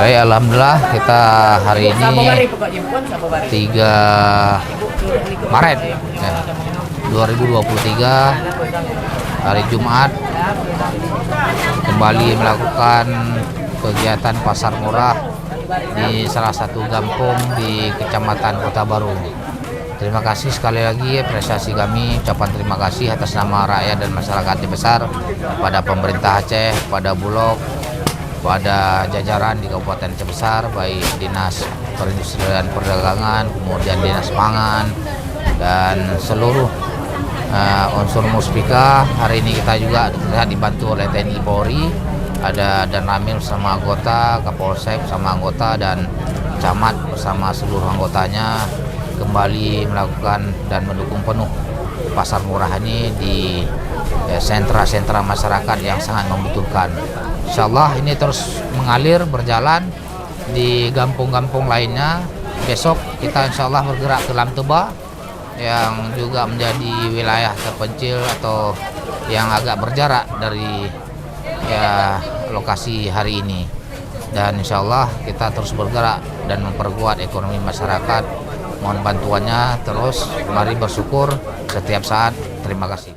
Baik, alhamdulillah kita hari ini 3 Maret ya, 2023 hari Jumat kembali melakukan kegiatan pasar murah di salah satu kampung di Kecamatan Kota Baru. Terima kasih sekali lagi, apresiasi kami, ucapan terima kasih atas nama rakyat dan masyarakat Aceh Besar pada pemerintah Aceh, pada Bulog, pada jajaran di Kabupaten Aceh Besar, baik Dinas Perindustrian Perdagangan, kemudian Dinas Pangan, dan seluruh unsur Muspika. Hari ini kita juga dibantu oleh TNI Polri, ada Danramil bersama anggota, Kapolsek bersama anggota, dan Camat bersama seluruh anggotanya kembali melakukan dan mendukung penuh pasar murah ini di sentra-sentra masyarakat yang sangat membutuhkan. Insya Allah ini terus mengalir, berjalan di kampung-kampung lainnya. Besok kita insya Allah bergerak ke Lamteba yang juga menjadi wilayah terpencil atau yang agak berjarak dari lokasi hari ini. Dan insya Allah kita terus bergerak dan memperkuat ekonomi masyarakat. Mohon bantuannya terus, mari bersyukur setiap saat. Terima kasih.